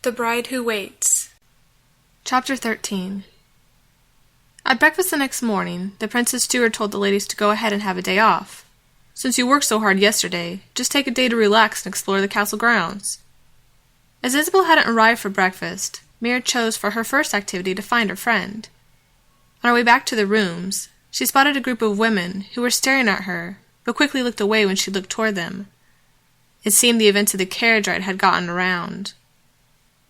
The Bride Who Waits. Chapter 13. At breakfast the next morning, the prince's steward told the ladies to go ahead and have a day off. Since you worked so hard yesterday, just take a day to relax and explore the castle grounds. As Isabel hadn't arrived for breakfast, Mira chose for her first activity to find her friend. On her way back to the rooms, she spotted a group of women who were staring at her, but quickly looked away when she looked toward them. It seemed the events of the carriage ride had gotten around.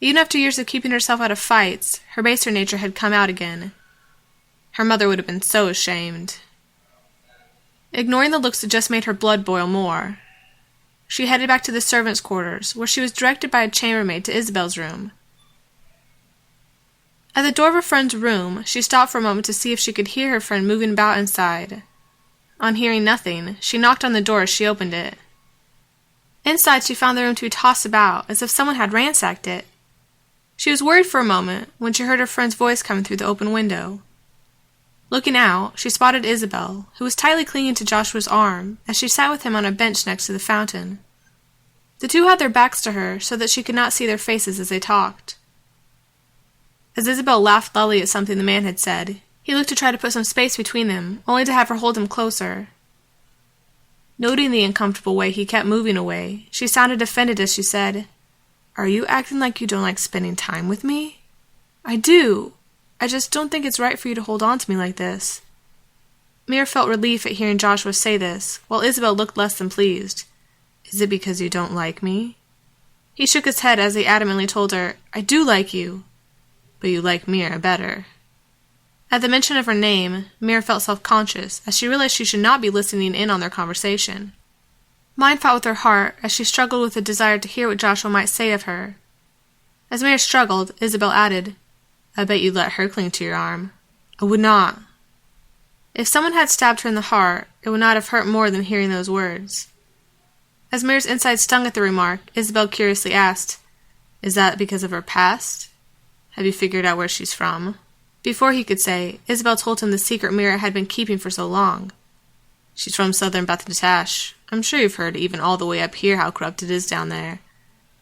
Even after years of keeping herself out of fights, her baser nature had come out again. Her mother would have been so ashamed. Ignoring the looks that just made her blood boil more, she headed back to the servants' quarters, where she was directed by a chambermaid to Isabel's room. At the door of her friend's room, she stopped for a moment to see if she could hear her friend moving about inside. On hearing nothing, she knocked on the door as she opened it. Inside, she found the room to be tossed about, as if someone had ransacked it. She was worried for a moment when she heard her friend's voice coming through the open window. Looking out, she spotted Isabel, who was tightly clinging to Joshua's arm as she sat with him on a bench next to the fountain. The two had their backs to her so that she could not see their faces as they talked. As Isabel laughed loudly at something the man had said, he looked to try to put some space between them, only to have her hold him closer. Noting the uncomfortable way he kept moving away, she sounded offended as she said, "Are you acting like you don't like spending time with me?" "I do. I just don't think it's right for you to hold on to me like this." Mira felt relief at hearing Joshua say this, while Isabel looked less than pleased. "Is it because you don't like me?" He shook his head as he adamantly told her, "I do like you, but you like Mira better." At the mention of her name, Mira felt self-conscious, as she realized she should not be listening in on their conversation. Mind fought with her heart as she struggled with the desire to hear what Joshua might say of her. As Mira struggled, Isabel added, "I bet you'd let her cling to your arm." "I would not." If someone had stabbed her in the heart, it would not have hurt more than hearing those words. As Mira's inside stung at the remark, Isabel curiously asked, "Is that because of her past? Have you figured out where she's from?" Before he could say, Isabel told him the secret Mira had been keeping for so long. "She's from southern Beth-Natash. I'm sure you've heard even all the way up here how corrupt it is down there.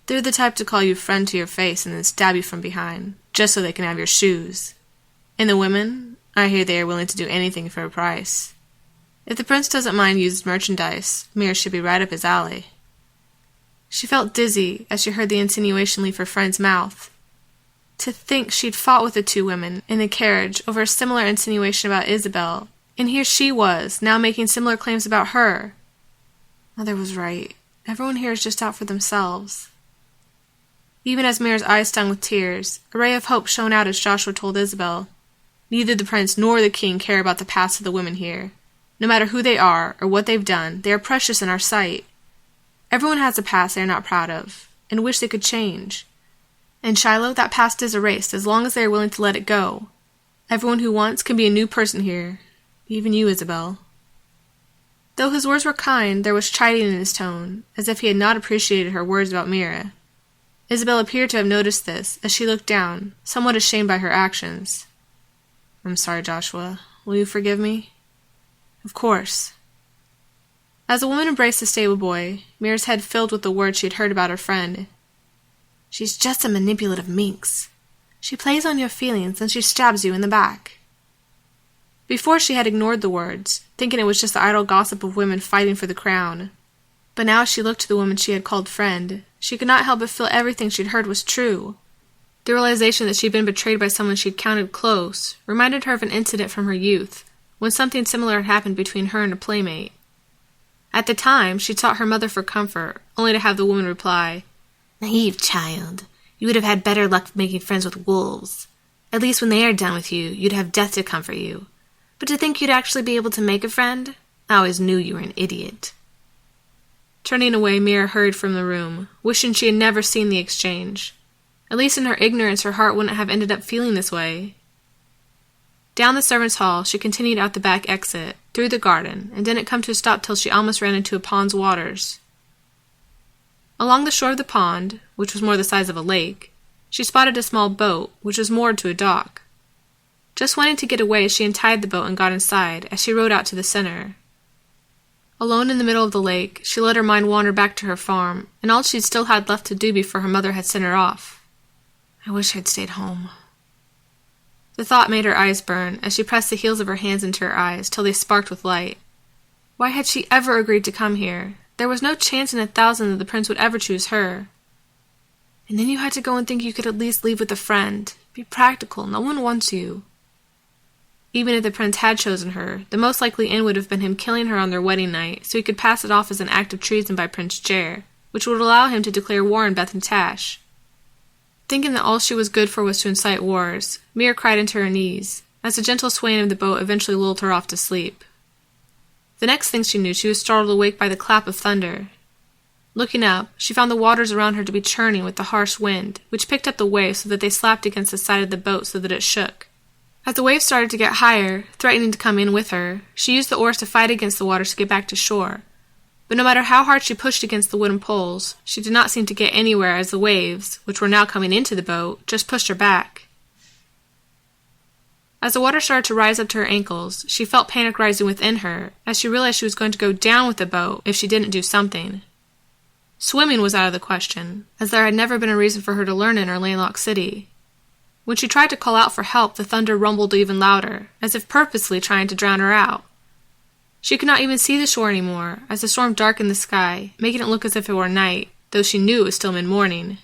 They're the type to call you friend to your face and then stab you from behind, just so they can have your shoes. And the women, I hear they are willing to do anything for a price. If the prince doesn't mind used merchandise, Mira should be right up his alley." She felt dizzy as she heard the insinuation leave her friend's mouth. To think she'd fought with the two women in the carriage over a similar insinuation about Isabel, and here she was, now making similar claims about her. Mother was right. Everyone here is just out for themselves. Even as Mira's eyes stung with tears, a ray of hope shone out as Joshua told Isabel, "Neither the prince nor the king care about the past of the women here. No matter who they are or what they've done, they are precious in our sight. Everyone has a past they are not proud of, and wish they could change. In Shiloh, that past is erased as long as they are willing to let it go. Everyone who wants can be a new person here, even you, Isabel." Though his words were kind, there was chiding in his tone, as if he had not appreciated her words about Mira. Isabel appeared to have noticed this as she looked down, somewhat ashamed by her actions. "I'm sorry, Joshua. Will you forgive me?" "Of course." As the woman embraced the stable boy, Mira's head filled with the words she had heard about her friend. "She's just a manipulative minx. She plays on your feelings, and she stabs you in the back." Before she had ignored the words, thinking it was just the idle gossip of women fighting for the crown. But now as she looked to the woman she had called friend, she could not help but feel everything she'd heard was true. The realization that she'd been betrayed by someone she'd counted close reminded her of an incident from her youth, when something similar had happened between her and a playmate. At the time, she'd sought her mother for comfort, only to have the woman reply, "Naive child, you would have had better luck making friends with wolves. At least when they are done with you, you'd have death to comfort you. But to think you'd actually be able to make a friend? I always knew you were an idiot." Turning away, Mira hurried from the room, wishing she had never seen the exchange. At least in her ignorance, her heart wouldn't have ended up feeling this way. Down the servants' hall, she continued out the back exit, through the garden, and didn't come to a stop till she almost ran into a pond's waters. Along the shore of the pond, which was more the size of a lake, she spotted a small boat, which was moored to a dock. Just wanting to get away, she untied the boat and got inside, as she rowed out to the center. Alone in the middle of the lake, she let her mind wander back to her farm, and all she still had left to do before her mother had sent her off. I wish I'd stayed home. The thought made her eyes burn as she pressed the heels of her hands into her eyes till they sparked with light. Why had she ever agreed to come here? There was no chance in 1,000 that the prince would ever choose her. And then you had to go and think you could at least leave with a friend. Be practical, no one wants you. Even if the prince had chosen her, the most likely end would have been him killing her on their wedding night, so he could pass it off as an act of treason by Prince Jer, which would allow him to declare war on Beth and Tash. Thinking that all she was good for was to incite wars, Mira cried into her knees, as the gentle swaying of the boat eventually lulled her off to sleep. The next thing she knew, she was startled awake by the clap of thunder. Looking up, she found the waters around her to be churning with the harsh wind, which picked up the waves so that they slapped against the side of the boat so that it shook. As the waves started to get higher, threatening to come in with her, she used the oars to fight against the waters to get back to shore. But no matter how hard she pushed against the wooden poles, she did not seem to get anywhere as the waves, which were now coming into the boat, just pushed her back. As the water started to rise up to her ankles, she felt panic rising within her as she realized she was going to go down with the boat if she didn't do something. Swimming was out of the question, as there had never been a reason for her to learn in her landlocked city. When she tried to call out for help, the thunder rumbled even louder, as if purposely trying to drown her out. She could not even see the shore anymore, as the storm darkened the sky, making it look as if it were night, though she knew it was still mid-morning.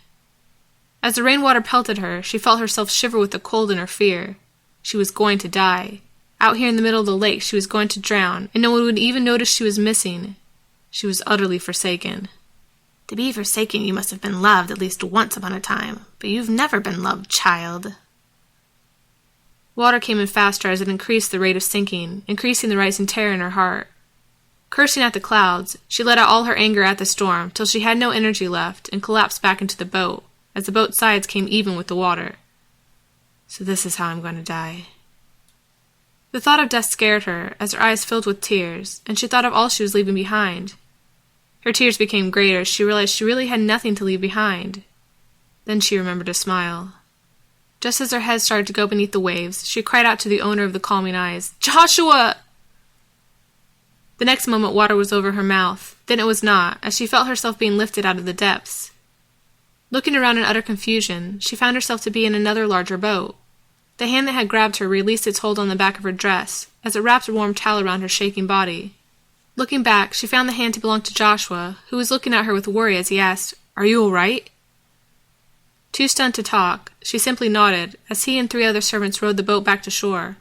As the rainwater pelted her, she felt herself shiver with the cold and her fear. She was going to die. Out here in the middle of the lake, she was going to drown, and no one would even notice she was missing. She was utterly forsaken. To be forsaken, you must have been loved at least once upon a time, but you've never been loved, child. Water came in faster as it increased the rate of sinking, increasing the rising terror in her heart. Cursing at the clouds, she let out all her anger at the storm till she had no energy left and collapsed back into the boat, as the boat's sides came even with the water. So this is how I'm going to die. The thought of death scared her, as her eyes filled with tears, and she thought of all she was leaving behind. Her tears became greater as she realized she really had nothing to leave behind. Then she remembered to smile. Just as her head started to go beneath the waves, she cried out to the owner of the calming eyes, "Joshua!" The next moment water was over her mouth, then it was not, as she felt herself being lifted out of the depths. Looking around in utter confusion, she found herself to be in another larger boat. The hand that had grabbed her released its hold on the back of her dress, as it wrapped a warm towel around her shaking body. Looking back, she found the hand to belong to Joshua, who was looking at her with worry as he asked, "Are you all right?" Too stunned to talk, she simply nodded, as he and 3 other servants rowed the boat back to shore.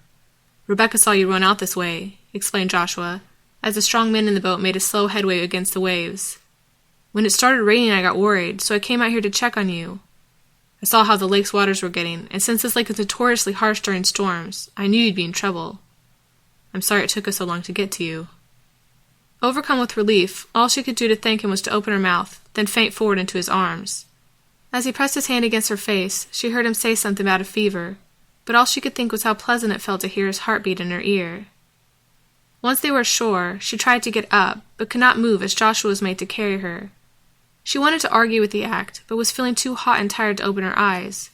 "Rebecca saw you run out this way," explained Joshua, as the strong men in the boat made a slow headway against the waves. "When it started raining, I got worried, so I came out here to check on you. I saw how the lake's waters were getting, and since this lake is notoriously harsh during storms, I knew you'd be in trouble. I'm sorry it took us so long to get to you." Overcome with relief, all she could do to thank him was to open her mouth, then faint forward into his arms. As he pressed his hand against her face, she heard him say something about a fever, but all she could think was how pleasant it felt to hear his heartbeat in her ear. Once they were ashore, she tried to get up, but could not move as Joshua was made to carry her. She wanted to argue with the act, but was feeling too hot and tired to open her eyes.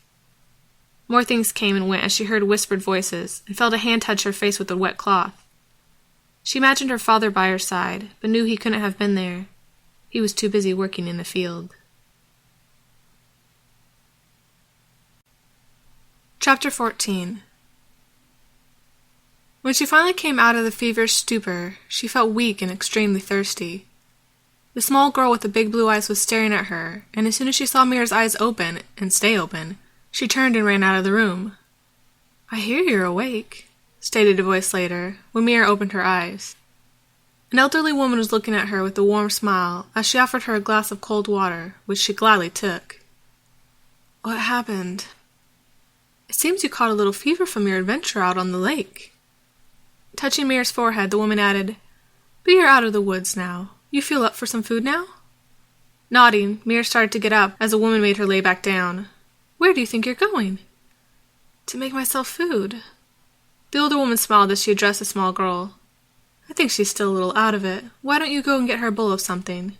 More things came and went as she heard whispered voices, and felt a hand touch her face with a wet cloth. She imagined her father by her side, but knew he couldn't have been there. He was too busy working in the field. Chapter 14. When she finally came out of the feverish stupor, she felt weak and extremely thirsty. The small girl with the big blue eyes was staring at her, and as soon as she saw Mira's eyes open, and stay open, she turned and ran out of the room. "I hear you're awake," stated a voice later, when Mira opened her eyes. An elderly woman was looking at her with a warm smile as she offered her a glass of cold water, which she gladly took. "What happened?" "It seems you caught a little fever from your adventure out on the lake." Touching Mira's forehead, the woman added, "But you're out of the woods now. You feel up for some food now?" Nodding, Mira started to get up as the woman made her lay back down. "Where do you think you're going?" "To make myself food." The older woman smiled as she addressed the small girl. "I think she's still a little out of it. Why don't you go and get her a bowl of something?"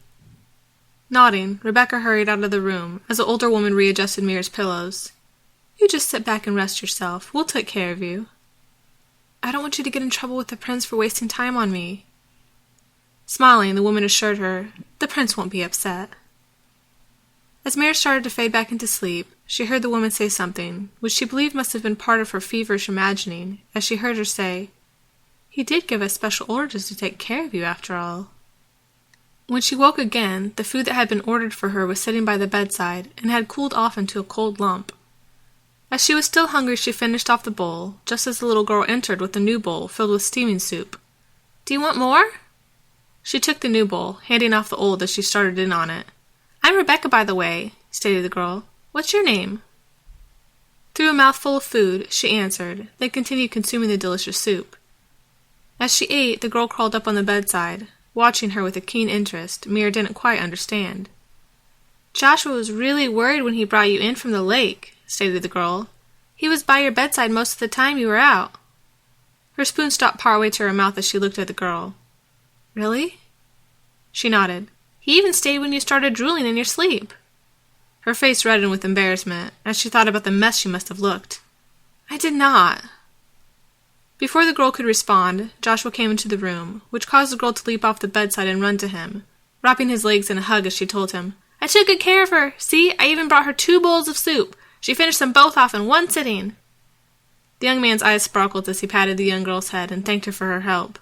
Nodding, Rebecca hurried out of the room as the older woman readjusted Mira's pillows. "You just sit back and rest yourself. We'll take care of you." "I don't want you to get in trouble with the prince for wasting time on me." Smiling, the woman assured her, "The prince won't be upset." As Mira started to fade back into sleep, she heard the woman say something, which she believed must have been part of her feverish imagining, as she heard her say, "He did give us special orders to take care of you, after all." When she woke again, the food that had been ordered for her was sitting by the bedside and had cooled off into a cold lump. As she was still hungry, she finished off the bowl, just as the little girl entered with a new bowl filled with steaming soup. "Do you want more?" She took the new bowl, handing off the old as she started in on it. "I'm Rebecca, by the way," stated the girl. "What's your name?" Through a mouthful of food, she answered, then continued consuming the delicious soup. As she ate, the girl crawled up on the bedside, watching her with a keen interest Mira didn't quite understand. "Joshua was really worried when he brought you in from the lake," stated the girl. "He was by your bedside most of the time you were out." Her spoon stopped partway to her mouth as she looked at the girl. "Really?" She nodded. "He even stayed when you started drooling in your sleep." Her face reddened with embarrassment as she thought about the mess she must have looked. "I did not." Before the girl could respond, Joshua came into the room, which caused the girl to leap off the bedside and run to him, wrapping his legs in a hug as she told him, "I took good care of her. See, I even brought her 2 bowls of soup. She finished them both off in one sitting." The young man's eyes sparkled as he patted the young girl's head and thanked her for her help.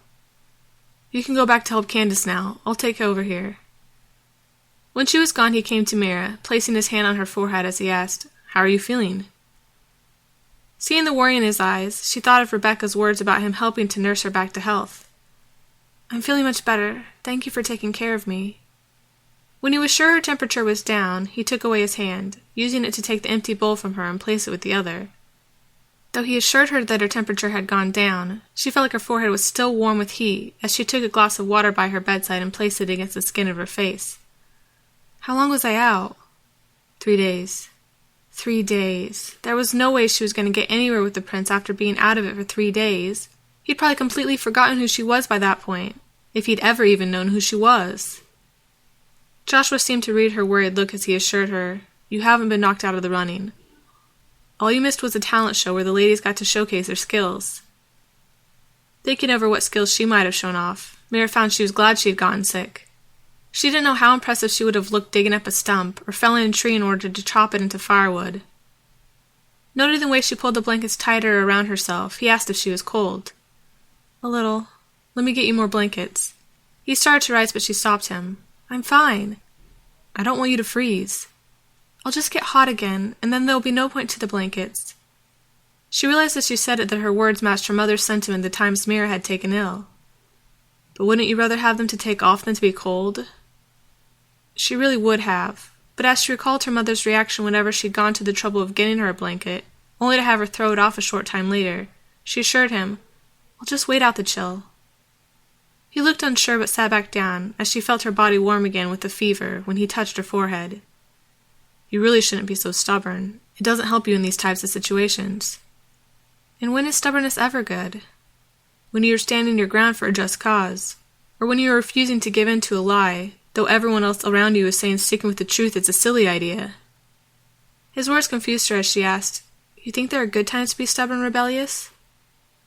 "You can go back to help Candace now. I'll take over here." When she was gone, he came to Mira, placing his hand on her forehead as he asked, "How are you feeling?" Seeing the worry in his eyes, she thought of Rebecca's words about him helping to nurse her back to health. "I'm feeling much better. Thank you for taking care of me." When he was sure her temperature was down, he took away his hand, using it to take the empty bowl from her and place it with the other. Though he assured her that her temperature had gone down, she felt like her forehead was still warm with heat as she took a glass of water by her bedside and placed it against the skin of her face. "How long was I out?" 3 days. 3 days. There was no way she was going to get anywhere with the prince after being out of it for 3 days. He'd probably completely forgotten who she was by that point, if he'd ever even known who she was. Joshua seemed to read her worried look as he assured her, "You haven't been knocked out of the running. All you missed was a talent show where the ladies got to showcase their skills." Thinking over what skills she might have shown off, Mira found she was glad she had gotten sick. She didn't know how impressive she would have looked digging up a stump or felling a tree in order to chop it into firewood. Noting the way she pulled the blankets tighter around herself, he asked if she was cold. "A little. Let me get you more blankets." He started to rise, but she stopped him. "I'm fine." "I don't want you to freeze." "I'll just get hot again, and then there'll be no point to the blankets." She realized as she said it that her words matched her mother's sentiment the times Mira had taken ill. "But wouldn't you rather have them to take off than to be cold?" She really would have, but as she recalled her mother's reaction whenever she'd gone to the trouble of getting her a blanket, only to have her throw it off a short time later, she assured him, "I'll just wait out the chill." He looked unsure but sat back down as she felt her body warm again with the fever when he touched her forehead. "You really shouldn't be so stubborn. It doesn't help you in these types of situations." "And when is stubbornness ever good?" "When you are standing your ground for a just cause, or when you are refusing to give in to a lie, though everyone else around you is saying sticking with the truth is a silly idea." His words confused her as she asked, "You think there are good times to be stubborn and rebellious?"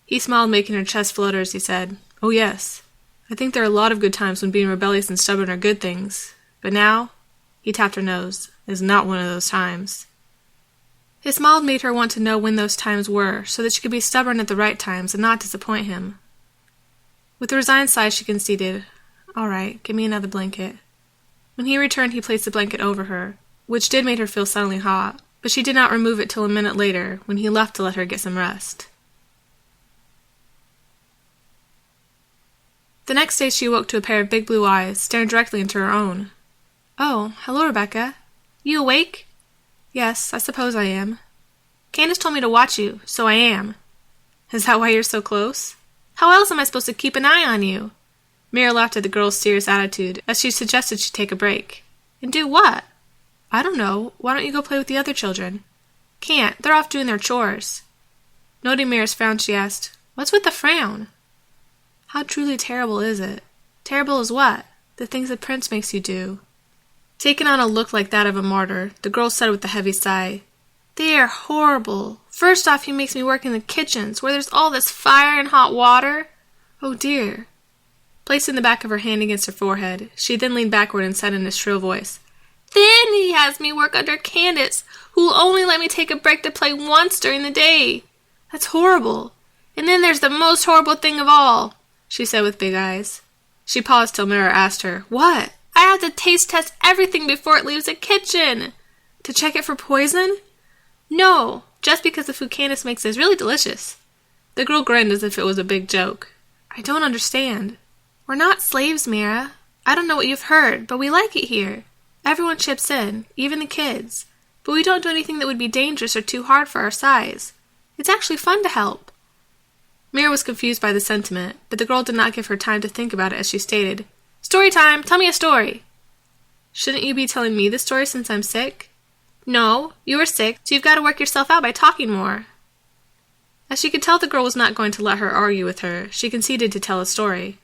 He smiled, making her chest flutter as he said, "Oh yes. I think there are a lot of good times when being rebellious and stubborn are good things, but now," he tapped her nose, "is not one of those times." His smile made her want to know when those times were, so that she could be stubborn at the right times and not disappoint him. With a resigned sigh, she conceded, "All right, give me another blanket." When he returned, he placed the blanket over her, which did make her feel suddenly hot, but she did not remove it till a minute later, when he left to let her get some rest. The next day she awoke to a pair of big blue eyes staring directly into her own. "Oh, hello, Rebecca. You awake?" "Yes, I suppose I am." "Candace told me to watch you, so I am." "Is that why you're so close?" "How else am I supposed to keep an eye on you?" Mira laughed at the girl's serious attitude as she suggested she take a break. "And do what?" "I don't know. Why don't you go play with the other children?" "Can't. They're off doing their chores." Noting Mira's frown, she asked, "What's with the frown?" "How truly terrible is it?" "Terrible is what?" "The things the prince makes you do." Taking on a look like that of a martyr, the girl said with a heavy sigh, "They are horrible. First off, he makes me work in the kitchens, where there's all this fire and hot water. Oh dear." Placing the back of her hand against her forehead, she then leaned backward and said in a shrill voice, Then he has me work under Candace, who will only let me take a break to play once during the day. That's horrible. And then there's the most horrible thing of all, she said with big eyes. She paused till Mira asked her, What? I have to taste test everything before it leaves the kitchen. To check it for poison? No, just because the food Candace makes is really delicious. The girl grinned as if it was a big joke. I don't understand. We're not slaves, Mira. I don't know what you've heard, but we like it here. Everyone chips in, even the kids. But we don't do anything that would be dangerous or too hard for our size. It's actually fun to help. Mira was confused by the sentiment, but the girl did not give her time to think about it as she stated, Story time! Tell me a story! Shouldn't you be telling me the story since I'm sick? No, you were sick, so you've got to work yourself out by talking more. As she could tell the girl was not going to let her argue with her, she conceded to tell a story.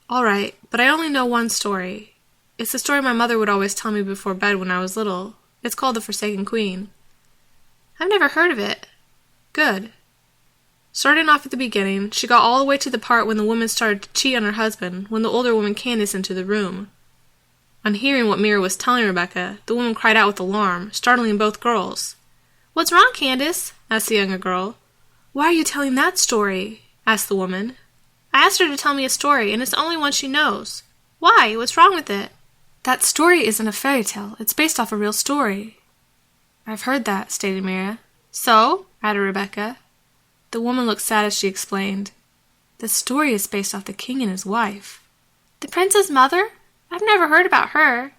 All right, but I only know one story. It's the story my mother would always tell me before bed when I was little. It's called The Forsaken Queen. I've never heard of it. Good. Starting off at the beginning, she got all the way to the part when the woman started to cheat on her husband when the older woman Candace entered the room. On hearing what Mira was telling Rebecca, the woman cried out with alarm, startling both girls. What's wrong, Candace? Asked the younger girl. Why are you telling that story? Asked the woman. I asked her to tell me a story, and it's the only one she knows. Why? What's wrong with it? That story isn't a fairy tale. It's based off a real story. I've heard that, stated Mira. So? Added Rebecca. The woman looked sad as she explained. The story is based off the king and his wife. The prince's mother? I've never heard about her.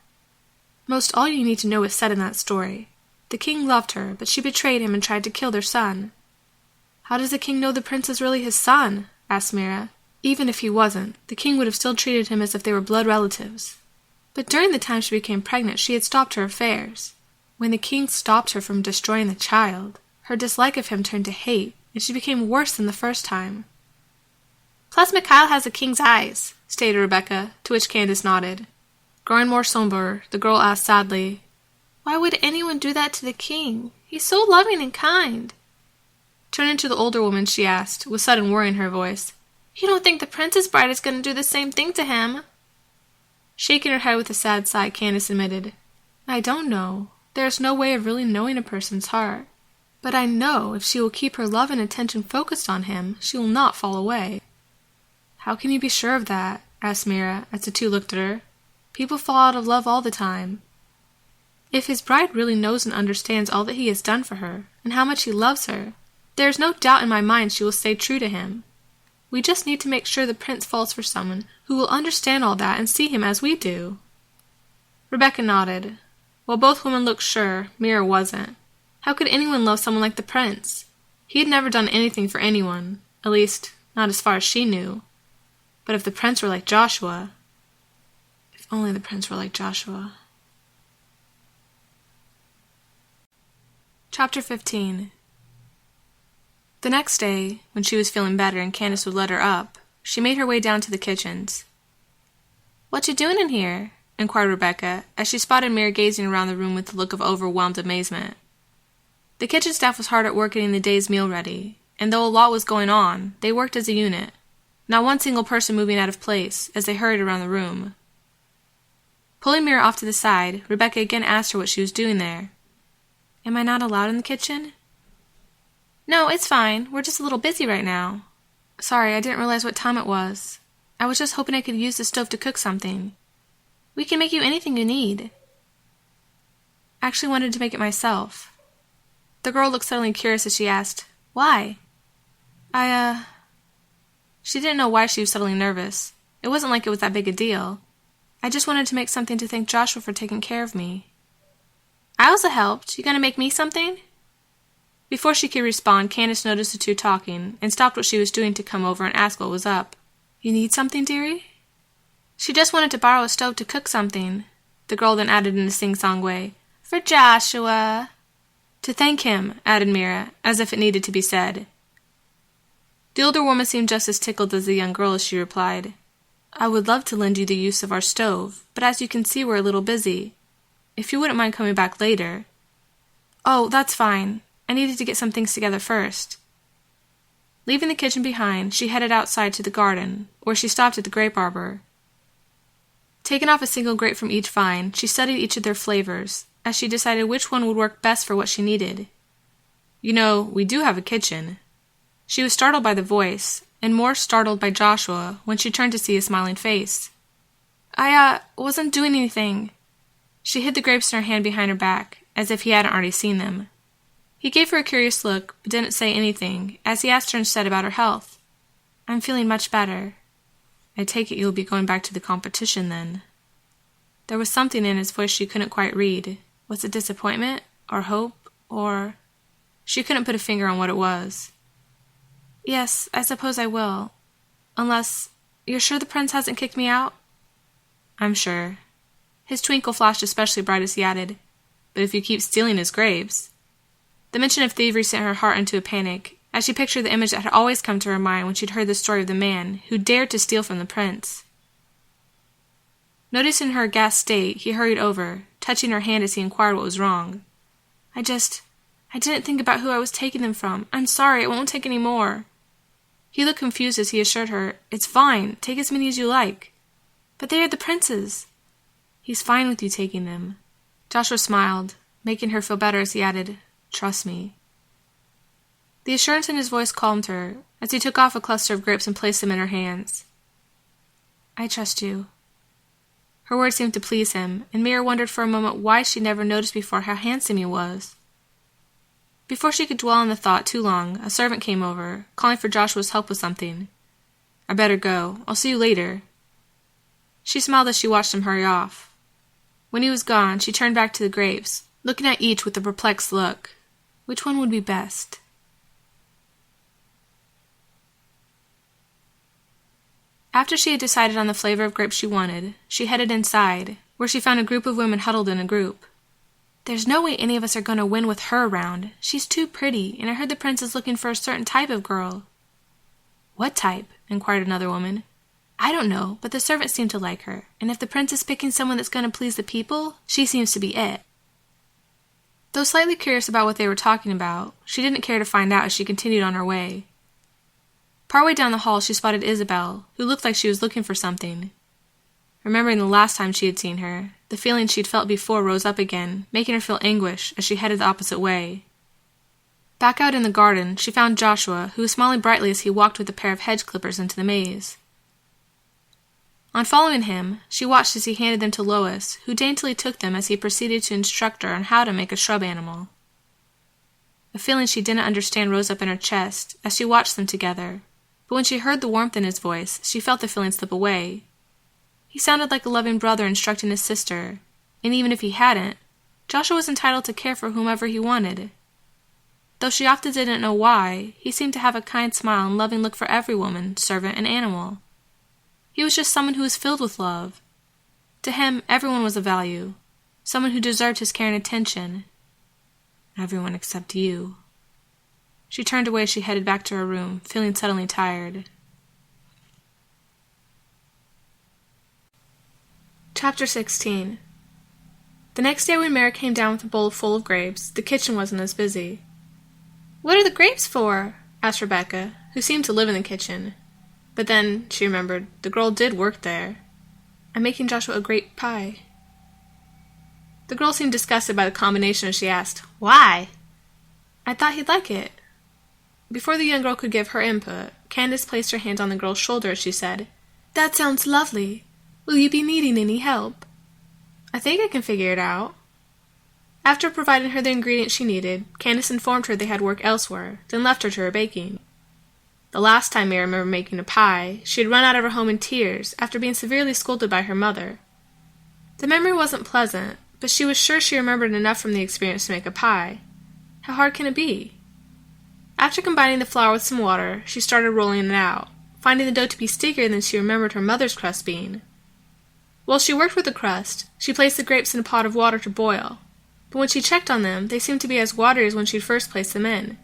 Most all you need to know is said in that story. The king loved her, but she betrayed him and tried to kill their son. How does the king know the prince is really his son? Asked Mira. Even if he wasn't, the king would have still treated him as if they were blood relatives. But during the time she became pregnant, she had stopped her affairs. When the king stopped her from destroying the child, her dislike of him turned to hate, and she became worse than the first time. Plus Mikhail has the king's eyes, stated Rebecca, to which Candace nodded. Growing more somber, the girl asked sadly, Why would anyone do that to the king? He's so loving and kind. Turning to the older woman, she asked, with sudden worry in her voice, You don't think the princess bride is going to do the same thing to him? Shaking her head with a sad sigh, Candace admitted, I don't know. There is no way of really knowing a person's heart. But I know if she will keep her love and attention focused on him, she will not fall away. How can you be sure of that? Asked Mira, as the two looked at her. People fall out of love all the time. If his bride really knows and understands all that he has done for her, and how much he loves her, there is no doubt in my mind she will stay true to him. We just need to make sure the prince falls for someone who will understand all that and see him as we do. Rebecca nodded. While both women looked sure, Mira wasn't. How could anyone love someone like the prince? He had never done anything for anyone, at least, not as far as she knew. But if the prince were like Joshua... If only the prince were like Joshua. Chapter 15. The next day, when she was feeling better and Candace would let her up, she made her way down to the kitchens. What you doing in here? Inquired Rebecca, as she spotted Mira gazing around the room with a look of overwhelmed amazement. The kitchen staff was hard at work getting the day's meal ready, and though a lot was going on, they worked as a unit, not one single person moving out of place as they hurried around the room. Pulling Mira off to the side, Rebecca again asked her what she was doing there. Am I not allowed in the kitchen? No, it's fine. We're just a little busy right now. Sorry, I didn't realize what time it was. I was just hoping I could use the stove to cook something. We can make you anything you need. I actually wanted to make it myself. The girl looked suddenly curious as she asked, Why? She didn't know why she was suddenly nervous. It wasn't like it was that big a deal. I just wanted to make something to thank Joshua for taking care of me. I also helped. You gonna make me something? Before she could respond, Candace noticed the two talking, and stopped what she was doing to come over and ask what was up. You need something, dearie? She just wanted to borrow a stove to cook something. The girl then added in a sing-song way, For Joshua. To thank him, added Mira, as if it needed to be said. The older woman seemed just as tickled as the young girl as she replied, I would love to lend you the use of our stove, but as you can see we're a little busy. If you wouldn't mind coming back later. Oh, that's fine. I needed to get some things together first. Leaving the kitchen behind, she headed outside to the garden, where she stopped at the grape arbor. Taking off a single grape from each vine, she studied each of their flavors, as she decided which one would work best for what she needed. "You know, we do have a kitchen." She was startled by the voice, and more startled by Joshua when she turned to see his smiling face. I wasn't doing anything." She hid the grapes in her hand behind her back, as if he hadn't already seen them. He gave her a curious look, but didn't say anything, as he asked her instead about her health. "I'm feeling much better." "I take it you'll be going back to the competition, then." There was something in his voice she couldn't quite read. Was it disappointment, or hope, or... She couldn't put a finger on what it was. "Yes, I suppose I will. Unless... You're sure the prince hasn't kicked me out?" "I'm sure." His twinkle flashed especially bright as he added, "But if you keep stealing his grapes..." The mention of thievery sent her heart into a panic, as she pictured the image that had always come to her mind when she'd heard the story of the man who dared to steal from the prince. Noticing her aghast state, he hurried over, touching her hand as he inquired what was wrong. I didn't think about who I was taking them from. I'm sorry, I won't take any more." He looked confused as he assured her, "It's fine, take as many as you like." "But they are the prince's." "He's fine with you taking them." Joshua smiled, making her feel better as he added, "Trust me." The assurance in his voice calmed her, as he took off a cluster of grapes and placed them in her hands. "I trust you." Her words seemed to please him, and Mira wondered for a moment why she'd never noticed before how handsome he was. Before she could dwell on the thought too long, a servant came over, calling for Joshua's help with something. "I better go. I'll see you later." She smiled as she watched him hurry off. When he was gone, she turned back to the grapes, looking at each with a perplexed look. Which one would be best? After she had decided on the flavor of grapes she wanted, she headed inside, where she found a group of women huddled in a group. "There's no way any of us are going to win with her around. She's too pretty, and I heard the prince is looking for a certain type of girl." "What type?" inquired another woman. "I don't know, but the servants seem to like her, and if the prince is picking someone that's going to please the people, she seems to be it." Though slightly curious about what they were talking about, she didn't care to find out as she continued on her way. Partway down the hall, she spotted Isabel, who looked like she was looking for something. Remembering the last time she had seen her, the feeling she'd felt before rose up again, making her feel anguish as she headed the opposite way. Back out in the garden, she found Joshua, who was smiling brightly as he walked with a pair of hedge clippers into the maze. On following him, she watched as he handed them to Lois, who daintily took them as he proceeded to instruct her on how to make a shrub animal. A feeling she didn't understand rose up in her chest as she watched them together, but when she heard the warmth in his voice, she felt the feeling slip away. He sounded like a loving brother instructing his sister, and even if he hadn't, Joshua was entitled to care for whomever he wanted. Though she often didn't know why, he seemed to have a kind smile and loving look for every woman, servant, and animal. He was just someone who was filled with love. To him, everyone was of value, someone who deserved his care and attention. Everyone except you. She turned away as she headed back to her room, feeling suddenly tired. Chapter 16. The next day when Mira came down with a bowl full of grapes, the kitchen wasn't as busy. "What are the grapes for?" asked Rebecca, who seemed to live in the kitchen. But then, she remembered, the girl did work there. "I'm making Joshua a grape pie." The girl seemed disgusted by the combination as she asked, "Why?" "I thought he'd like it." Before the young girl could give her input, Candace placed her hand on the girl's shoulder as she said, "That sounds lovely. Will you be needing any help?" "I think I can figure it out." After providing her the ingredients she needed, Candace informed her they had work elsewhere, then left her to her baking. The last time Mira remembered making a pie, she had run out of her home in tears after being severely scolded by her mother. The memory wasn't pleasant, but she was sure she remembered enough from the experience to make a pie. How hard can it be? After combining the flour with some water, she started rolling it out, finding the dough to be stickier than she remembered her mother's crust being. While she worked with the crust, she placed the grapes in a pot of water to boil, but when she checked on them, they seemed to be as watery as when she'd first placed them in.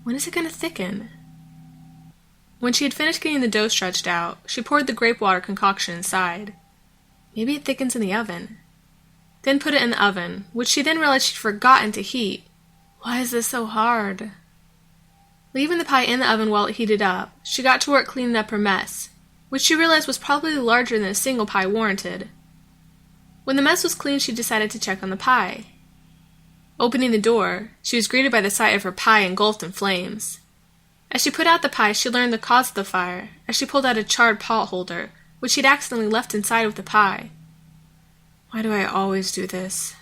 When is it going to thicken? When she had finished getting the dough stretched out, she poured the grape water concoction inside. Maybe it thickens in the oven. Then put it in the oven, which she then realized she'd forgotten to heat. Why is this so hard? Leaving the pie in the oven while it heated up, she got to work cleaning up her mess, which she realized was probably larger than a single pie warranted. When the mess was clean, she decided to check on the pie. Opening the door, she was greeted by the sight of her pie engulfed in flames. As she put out the pie, she learned the cause of the fire, as she pulled out a charred pot holder, which she'd accidentally left inside with the pie. Why do I always do this?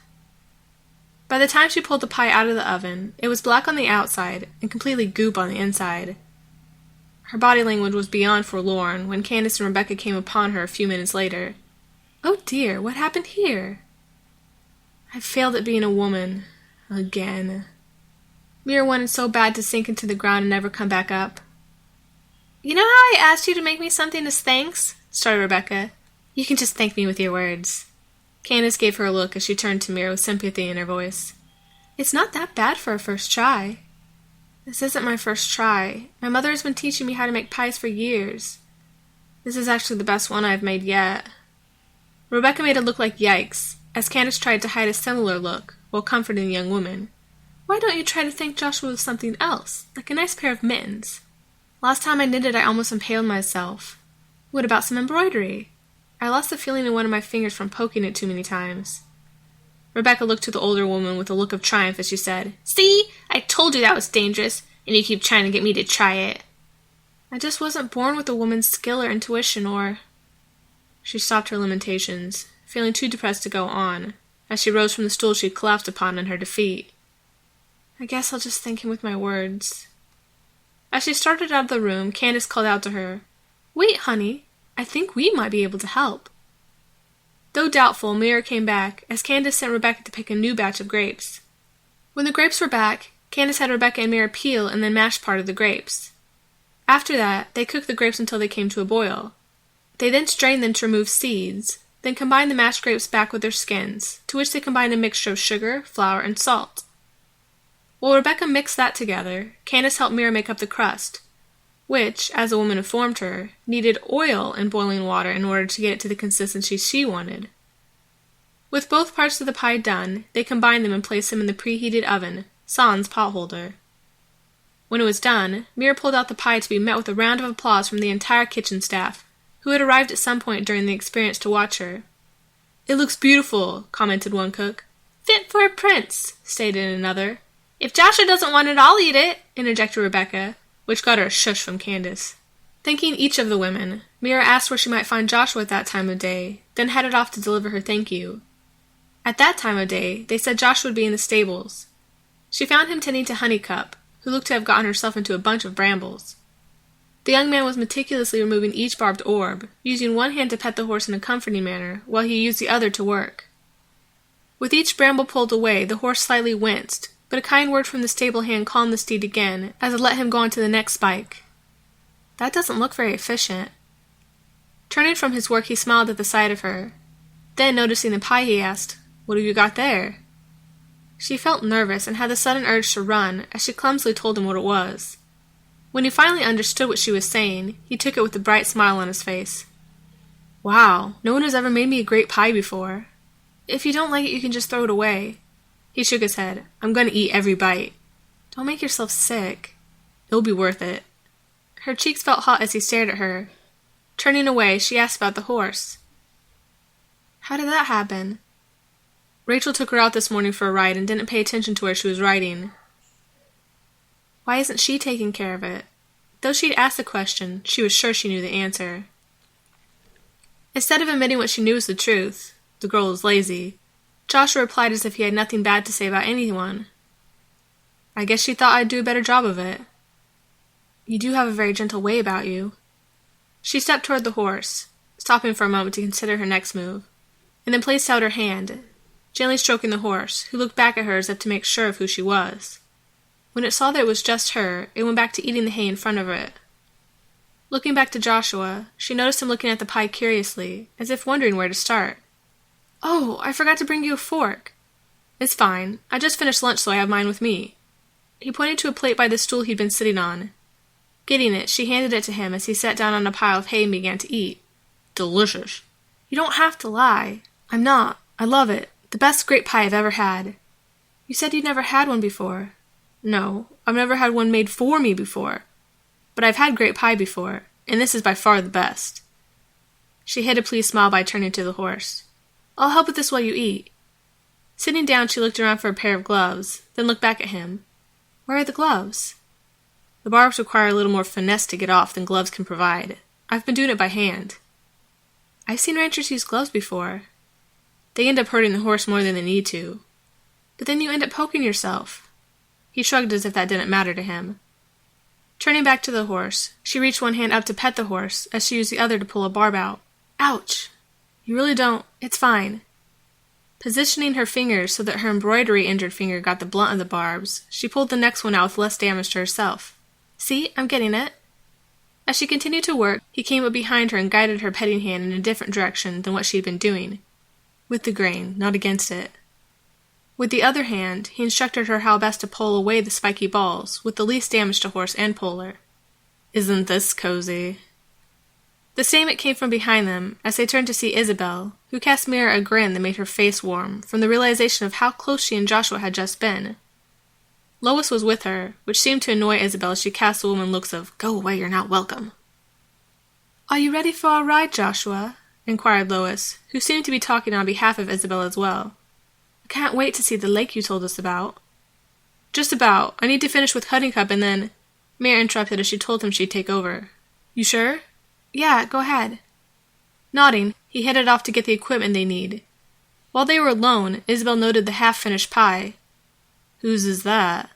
By the time she pulled the pie out of the oven, it was black on the outside and completely goop on the inside. Her body language was beyond forlorn when Candace and Rebecca came upon her a few minutes later. Oh dear, what happened here? I failed at being a woman. Again. Mira wanted so bad to sink into the ground and never come back up. You know how I asked you to make me something as thanks? Started Rebecca. You can just thank me with your words. Candace gave her a look as she turned to Mira with sympathy in her voice. It's not that bad for a first try. This isn't my first try. My mother has been teaching me how to make pies for years. This is actually the best one I've made yet. Rebecca made it look like yikes, as Candace tried to hide a similar look while comforting the young woman. Why don't you try to thank Joshua with something else, like a nice pair of mittens? Last time I knitted, I almost impaled myself. What about some embroidery? I lost the feeling in one of my fingers from poking it too many times. Rebecca looked to the older woman with a look of triumph as she said, See? I told you that was dangerous, and you keep trying to get me to try it. I just wasn't born with a woman's skill or intuition or... She stopped her lamentations, feeling too depressed to go on, as she rose from the stool she had collapsed upon in her defeat. I guess I'll just thank him with my words. As she started out of the room, Candace called out to her, Wait, honey, I think we might be able to help. Though doubtful, Mira came back, as Candace sent Rebecca to pick a new batch of grapes. When the grapes were back, Candace had Rebecca and Mira peel and then mash part of the grapes. After that, they cooked the grapes until they came to a boil. They then strained them to remove seeds, then combined the mashed grapes back with their skins, to which they combined a mixture of sugar, flour, and salt. While Rebecca mixed that together, Candace helped Mira make up the crust, which, as the woman informed her, needed oil and boiling water in order to get it to the consistency she wanted. With both parts of the pie done, they combined them and placed them in the preheated oven, sans potholder. When it was done, Mira pulled out the pie to be met with a round of applause from the entire kitchen staff, who had arrived at some point during the experience to watch her. It looks beautiful, commented one cook. Fit for a prince, stated another. If Joshua doesn't want it, I'll eat it, interjected Rebecca, which got her a shush from Candace. Thanking each of the women, Mira asked where she might find Joshua at that time of day, then headed off to deliver her thank you. At that time of day, they said Joshua would be in the stables. She found him tending to Honeycup, who looked to have gotten herself into a bunch of brambles. The young man was meticulously removing each barbed orb, using one hand to pet the horse in a comforting manner, while he used the other to work. With each bramble pulled away, the horse slightly winced, but a kind word from the stable hand calmed the steed again, as it let him go on to the next spike. That doesn't look very efficient. Turning from his work, he smiled at the sight of her. Then, noticing the pie, he asked, What have you got there? She felt nervous and had the sudden urge to run, as she clumsily told him what it was. When he finally understood what she was saying, he took it with a bright smile on his face. Wow, no one has ever made me a great pie before. If you don't like it, you can just throw it away. He shook his head. I'm going to eat every bite. Don't make yourself sick. It'll be worth it. Her cheeks felt hot as he stared at her. Turning away, she asked about the horse. How did that happen? Rachel took her out this morning for a ride and didn't pay attention to where she was riding. Why isn't she taking care of it? Though she'd asked the question, she was sure she knew the answer. Instead of admitting what she knew was the truth, the girl was lazy, Joshua replied as if he had nothing bad to say about anyone. I guess she thought I'd do a better job of it. You do have a very gentle way about you. She stepped toward the horse, stopping for a moment to consider her next move, and then placed out her hand, gently stroking the horse, who looked back at her as if to make sure of who she was. When it saw that it was just her, it went back to eating the hay in front of it. Looking back to Joshua, she noticed him looking at the pie curiously, as if wondering where to start. Oh, I forgot to bring you a fork. It's fine. I just finished lunch, so I have mine with me. He pointed to a plate by the stool he'd been sitting on. Getting it, she handed it to him as he sat down on a pile of hay and began to eat. Delicious. You don't have to lie. I'm not. I love it. The best grape pie I've ever had. You said you'd never had one before. No, I've never had one made for me before. But I've had grape pie before, and this is by far the best. She hid a pleased smile by turning to the horse. "I'll help with this while you eat." Sitting down, she looked around for a pair of gloves, then looked back at him. "Where are the gloves?" "The barbs require a little more finesse to get off than gloves can provide. I've been doing it by hand." "I've seen ranchers use gloves before." "They end up hurting the horse more than they need to." "But then you end up poking yourself." He shrugged as if that didn't matter to him. Turning back to the horse, she reached one hand up to pet the horse as she used the other to pull a barb out. "Ouch! You really don't... It's fine." Positioning her fingers so that her embroidery-injured finger got the blunt of the barbs, she pulled the next one out with less damage to herself. "See? I'm getting it." As she continued to work, he came up behind her and guided her petting hand in a different direction than what she had been doing. With the grain, not against it. With the other hand, he instructed her how best to pull away the spiky balls, with the least damage to horse and poler. "Isn't this cozy?" The same it came from behind them, as they turned to see Isabel, who cast Mira a grin that made her face warm from the realization of how close she and Joshua had just been. Lois was with her, which seemed to annoy Isabel as she cast the woman looks of, "Go away, you're not welcome." "Are you ready for our ride, Joshua?" inquired Lois, who seemed to be talking on behalf of Isabel as well. "I can't wait to see the lake you told us about." "Just about. I need to finish with Honeycup and then—" Mira interrupted as she told him she'd take over. "You sure?" "Yeah, go ahead." Nodding, he headed off to get the equipment they need. While they were alone, Isabel noted the half-finished pie. "Whose is that?"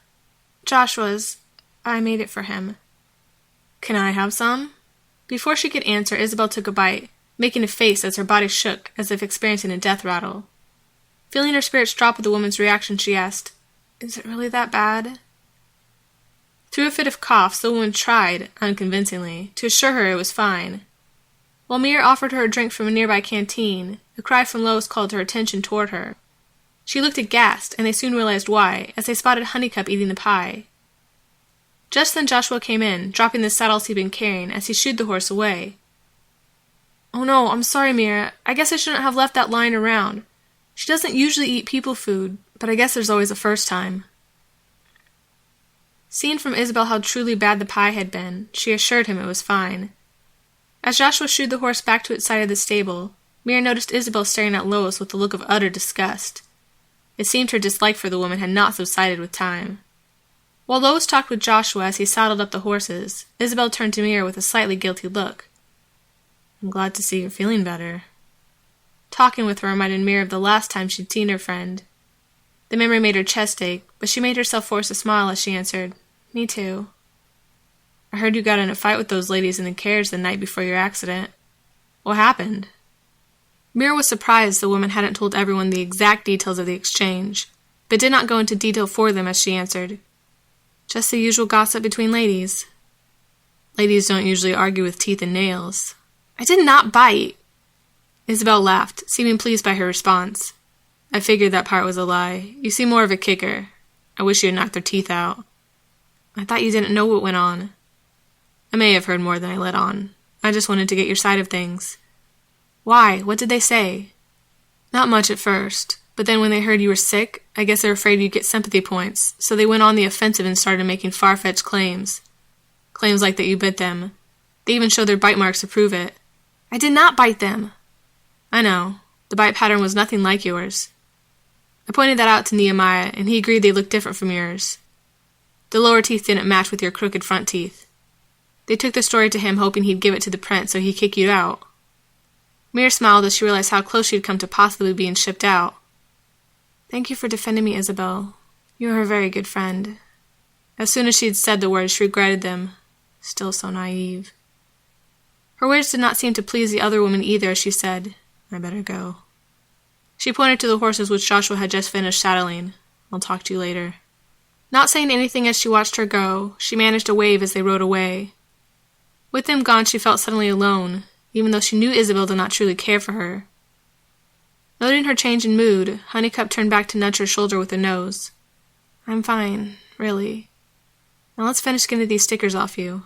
"Joshua's. I made it for him." "Can I have some?" Before she could answer, Isabel took a bite, making a face as her body shook as if experiencing a death rattle. Feeling her spirits drop with the woman's reaction, she asked, "Is it really that bad?" Through a fit of coughs, the woman tried, unconvincingly, to assure her it was fine. While Mira offered her a drink from a nearby canteen, a cry from Lois called her attention toward her. She looked aghast, and they soon realized why, as they spotted Honeycup eating the pie. Just then Joshua came in, dropping the saddles he'd been carrying as he shooed the horse away. "Oh no, I'm sorry, Mira. I guess I shouldn't have left that lying around. She doesn't usually eat people food, but I guess there's always a first time." Seeing from Isabel how truly bad the pie had been, she assured him it was fine. As Joshua shooed the horse back to its side of the stable, Mira noticed Isabel staring at Lois with a look of utter disgust. It seemed her dislike for the woman had not subsided with time. While Lois talked with Joshua as he saddled up the horses, Isabel turned to Mira with a slightly guilty look. "I'm glad to see you're feeling better." Talking with her reminded Mira of the last time she'd seen her friend. The memory made her chest ache, but she made herself force a smile as she answered, "Me too." "I heard you got in a fight with those ladies in the carriage the night before your accident. What happened?" Mira was surprised the woman hadn't told everyone the exact details of the exchange, but did not go into detail for them as she answered, "Just the usual gossip between ladies." "Ladies don't usually argue with teeth and nails." "I did not bite." Isabel laughed, seeming pleased by her response. "I figured that part was a lie. You seem more of a kicker. I wish you had knocked their teeth out." "I thought you didn't know what went on." "I may have heard more than I let on. I just wanted to get your side of things." "Why? What did they say?" "Not much at first, but then when they heard you were sick, I guess they were afraid you'd get sympathy points, so they went on the offensive and started making far-fetched claims. Claims like that you bit them. They even showed their bite marks to prove it." "I did not bite them." "I know. The bite pattern was nothing like yours." I pointed that out to Nehemiah, and he agreed they looked different from yours. The lower teeth didn't match with your crooked front teeth. They took the story to him hoping he'd give it to the prince so he'd kick you out. Mira smiled as she realized how close she'd come to possibly being shipped out. "Thank you for defending me, Isabel. You are a very good friend." As soon as she had said the words, she regretted them. Still so naive. Her words did not seem to please the other woman either as she said, "I better go." She pointed to the horses which Joshua had just finished saddling. "I'll talk to you later." Not saying anything as she watched her go, she managed to wave as they rode away. With them gone, she felt suddenly alone, even though she knew Isabel did not truly care for her. Noting her change in mood, Honeycup turned back to nudge her shoulder with her nose. "I'm fine, really. Now let's finish getting these stickers off you."